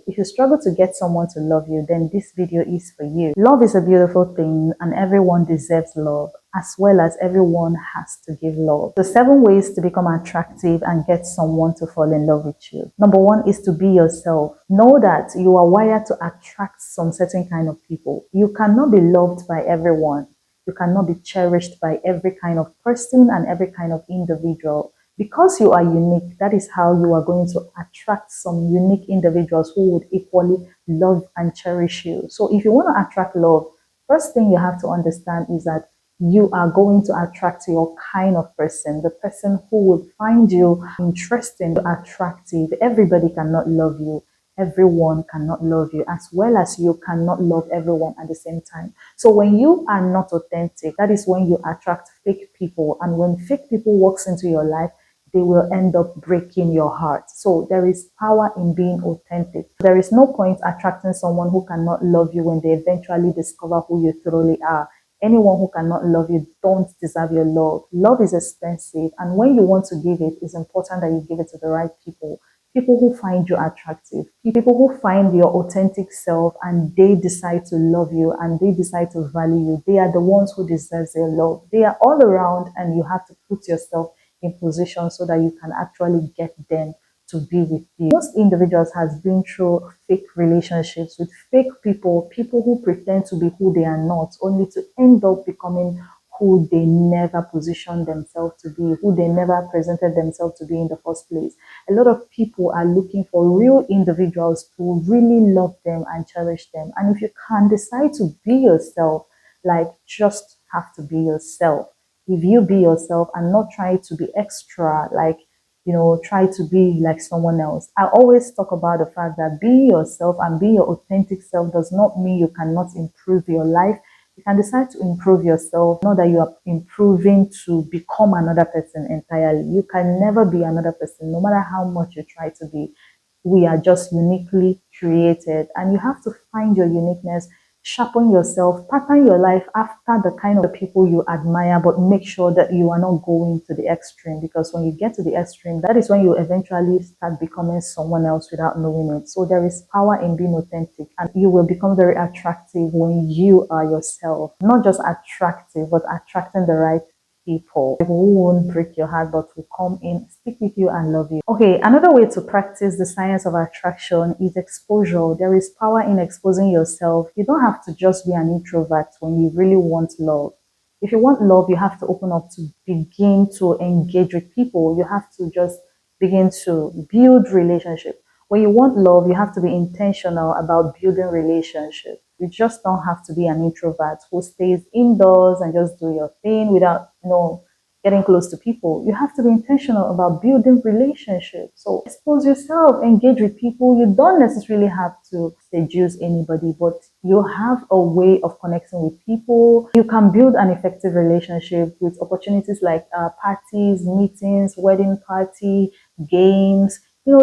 If you struggle to get someone to love you, then this video is for you. Love is a beautiful thing and everyone deserves love, as well as everyone has to give love. The 7 ways to become attractive and get someone to fall in love with you. Number 1 is to be yourself. Know that you are wired to attract some certain kind of people. You cannot be loved by everyone. You cannot be cherished by every kind of person and every kind of individual. Because you are unique, that is how you are going to attract some unique individuals who would equally love and cherish you. So if you want to attract love, first thing you have to understand is that you are going to attract your kind of person, the person who would find you interesting, attractive. Everybody cannot love you. Everyone cannot love you, as well as you cannot love everyone at the same time. So when you are not authentic, that is when you attract fake people. And when fake people walks into your life, they will end up breaking your heart. So there is power in being authentic. There is no point attracting someone who cannot love you when they eventually discover who you truly are. Anyone who cannot love you don't deserve your love. Love is expensive, and when you want to give it, it's important that you give it to the right people. People who find you attractive, people who find your authentic self and they decide to love you and they decide to value you. They are the ones who deserve your love. They are all around, and you have to put yourself in position so that you can actually get them to be with you. Most individuals has been through fake relationships with fake people, people who pretend to be who they are not, only to end up becoming who they never positioned themselves to be, who they never presented themselves to be in the first place. A lot of people are looking for real individuals to really love them and cherish them. And if you can decide to be yourself, like just have to be yourself. If you be yourself and not try to be extra, like, try to be like someone else. I always talk about the fact that being yourself and being your authentic self does not mean you cannot improve your life. You can decide to improve yourself, not that you are improving to become another person entirely. You can never be another person, no matter how much you try to be. We are just uniquely created, and you have to find your uniqueness, sharpen yourself, pattern your life after the kind of people you admire, but make sure that you are not going to the extreme, because when you get to the extreme, that is when you eventually start becoming someone else without knowing it. So there is power in being authentic, and you will become very attractive when you are yourself. Not just attractive, but attracting the right people who won't break your heart but will come in, stick with you and love you. Okay, another way to practice the science of attraction is exposure. There is power in exposing yourself. You don't have to just be an introvert when you really want love. If you want love, you have to open up to begin to engage with people. You have to just begin to build relationship. When you want love, you have to be intentional about building relationship. You just don't have to be an introvert who stays indoors and just do your thing without, getting close to people. You have to be intentional about building relationships. So expose yourself, engage with people. You don't necessarily have to seduce anybody, but you have a way of connecting with people. You can build an effective relationship with opportunities like parties, meetings, wedding party, games.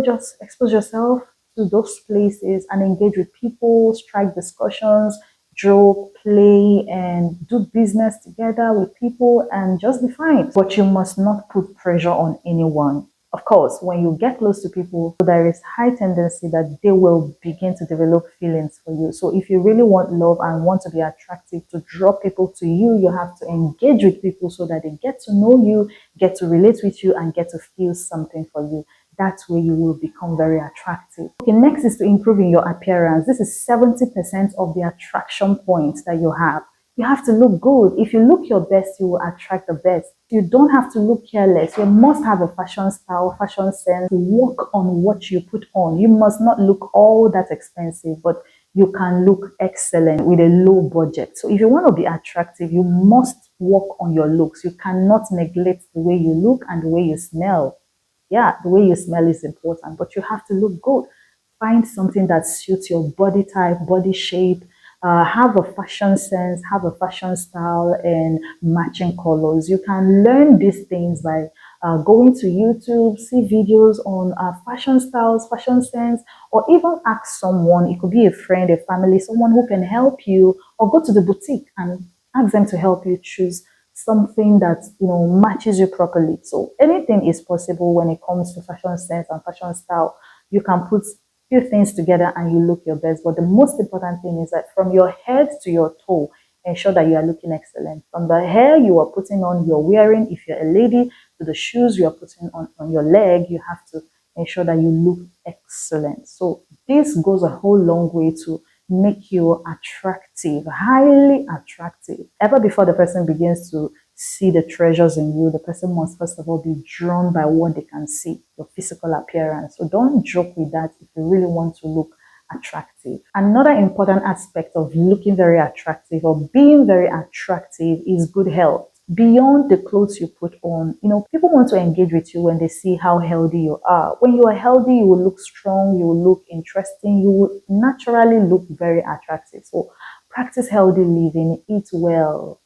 Just expose yourself to those places and engage with people, strike discussions, joke, play, and do business together with people and just be fine. But you must not put pressure on anyone. Of course, when you get close to people, there is high tendency that they will begin to develop feelings for you. So if you really want love and want to be attractive, to draw people to you, you have to engage with people so that they get to know you, get to relate with you, and get to feel something for you. That's where you will become very attractive. Okay, next is to improving your appearance. This is 70% of the attraction points that you have. You have to look good. If you look your best, you will attract the best. You don't have to look careless. You must have a fashion style, fashion sense. Work on what you put on. You must not look all that expensive, but you can look excellent with a low budget. So if you want to be attractive, you must work on your looks. You cannot neglect the way you look and the way you smell. Yeah, the way you smell is important, but you have to look good. Find something that suits your body type, body shape, have a fashion sense, have a fashion style, and matching colors. You can learn these things by going to YouTube, see videos on fashion styles, fashion sense, or even ask someone. It could be a friend, a family, someone who can help you, or go to the boutique and ask them to help you choose something that matches you properly. So anything is possible when it comes to fashion sense and fashion style. You can put few things together and you look your best. But the most important thing is that from your head to your toe, ensure that you are looking excellent. From the hair you are putting on, you're wearing, if you're a lady, to the shoes you are putting on your leg, you have to ensure that you look excellent. So this goes a whole long way to make you attractive, highly attractive. Ever before the person begins to see the treasures in you, the person must first of all be drawn by what they can see, your physical appearance. So don't joke with that if you really want to look attractive. Another important aspect of looking very attractive or being very attractive is good health. Beyond the clothes you put on, people want to engage with you when they see how healthy you are. When you are healthy, you will look strong, you will look interesting, you will naturally look very attractive. So practice healthy living, eat well,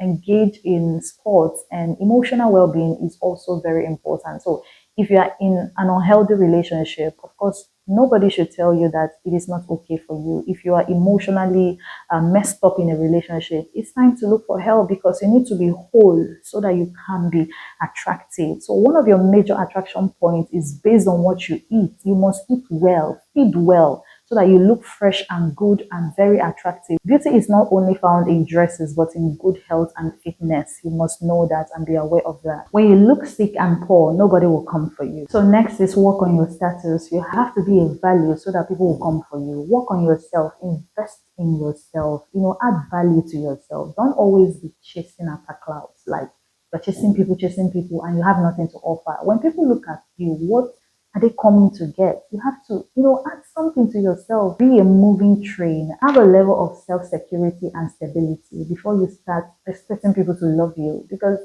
engage in sports, and emotional well-being is also very important. So if you are in an unhealthy relationship, of course, nobody should tell you that it is not okay for you. If you are emotionally messed up in a relationship, it's time to look for help because you need to be whole so that you can be attractive. So one of your major attraction points is based on what you eat. You must eat well, feed well, so that you look fresh and good and very attractive. Beauty is not only found in dresses, but in good health and fitness. You must know that and be aware of that. When you look sick and poor, nobody will come for you. So next is work on your status. You have to be a value so that people will come for you. Work on yourself, invest in yourself, add value to yourself. Don't always be chasing after clouds, like you're chasing people, and you have nothing to offer. When people look at you, what are they coming to get? You have to, add something to yourself. Be a moving train. Have a level of self-security and stability before you start expecting people to love you, because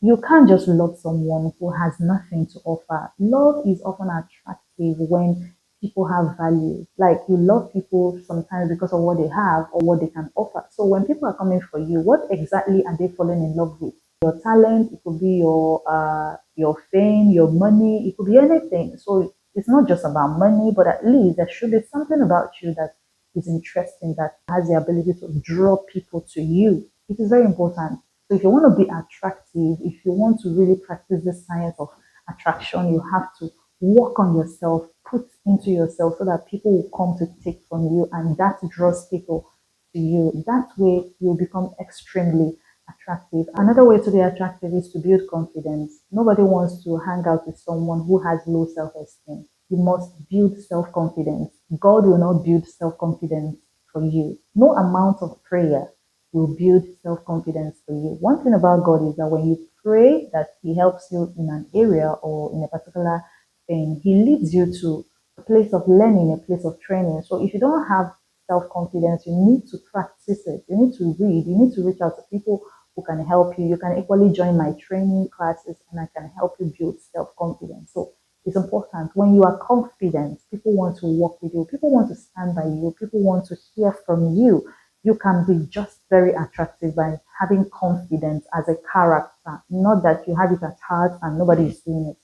you can't just love someone who has nothing to offer. Love is often attractive when people have value. Like you love people sometimes because of what they have or what they can offer. So when people are coming for you, what exactly are they falling in love with? Your talent, it could be your fame, your money, it could be anything. So it's not just about money, but at least there should be something about you that is interesting, that has the ability to draw people to you. It is very important. So if you want to be attractive, if you want to really practice the science of attraction, you have to work on yourself, put into yourself so that people will come to take from you, and that draws people to you. That way you'll become extremely attractive. Another way to be attractive is to build confidence. Nobody wants to hang out with someone who has low self-esteem. You must build self-confidence. God will not build self-confidence for you. No amount of prayer will build self-confidence for you. One thing about God is that when you pray that He helps you in an area or in a particular thing, He leads you to a place of learning, a place of training. So if you don't have self-confidence, you need to practice it. You need to read. You need to reach out to people who can help you. You can equally join my training classes and I can help you build self-confidence. So it's important. When you are confident, people want to work with you. People want to stand by you. People want to hear from you. You can be just very attractive by having confidence as a character, not that you have it at heart and nobody is seeing it.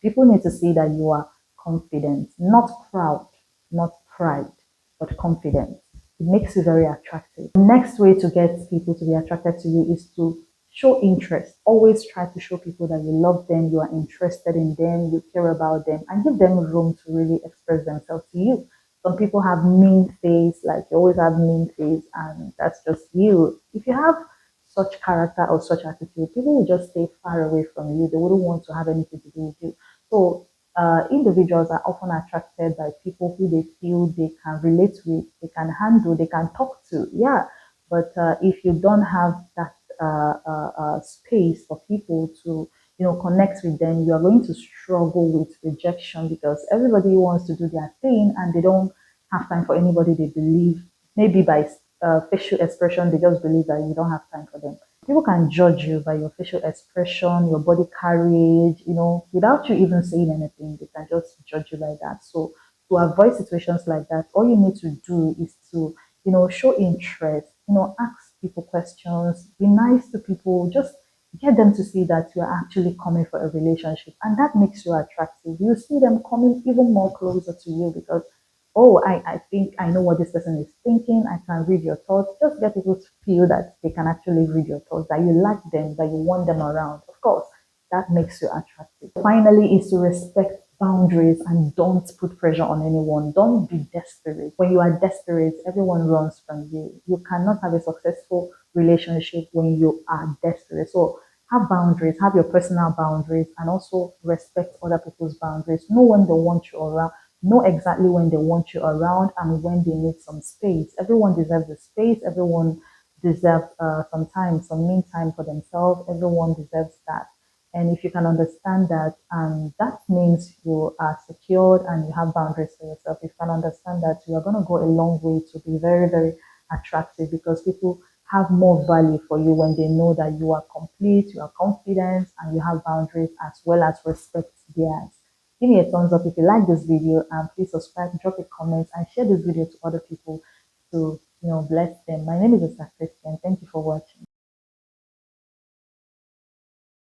People need to see that you are confident, not proud, not pride, but confident. It makes you very attractive. The next way to get people to be attracted to you is to show interest. Always try to show people that you love them, you are interested in them, you care about them, and give them room to really express themselves to you. Some people have mean face, like you always have mean face, and that's just you. If you have such character or such attitude, people will just stay far away from you. They wouldn't want to have anything to do with you. So individuals are often attracted by people who they feel they can relate with, they can handle, they can talk to. Yeah, but if you don't have that space for people to, connect with them, you are going to struggle with rejection because everybody wants to do their thing and they don't have time for anybody they believe. Maybe by facial expression, they just believe that you don't have time for them. People can judge you by your facial expression, your body carriage, without you even saying anything. They can just judge you like that. So to avoid situations like that, all you need to do is to, show interest, ask people questions, be nice to people, just get them to see that you are actually coming for a relationship. And that makes you attractive. You see them coming even more closer to you because oh, I think I know what this person is thinking. I can read your thoughts. Just get people to feel that they can actually read your thoughts, that you like them, that you want them around. Of course, that makes you attractive. Finally, is to respect boundaries and don't put pressure on anyone. Don't be desperate. When you are desperate, everyone runs from you. You cannot have a successful relationship when you are desperate. So have boundaries, have your personal boundaries, and also respect other people's boundaries. Know when they want you around, know exactly when they want you around and when they need some space. Everyone deserves the space, everyone deserves some time, some mean time for themselves. Everyone deserves that. And if you can understand that, that means you are secured and you have boundaries for yourself. If you can understand that, you are going to go a long way to be very, very attractive because people have more value for you when they know that you are complete, you are confident, and you have boundaries as well as respect theirs. Give me a thumbs up if you like this video, and please subscribe, drop a comment, and share this video to other people to bless them. My name is Mr. Christian. Thank you for watching.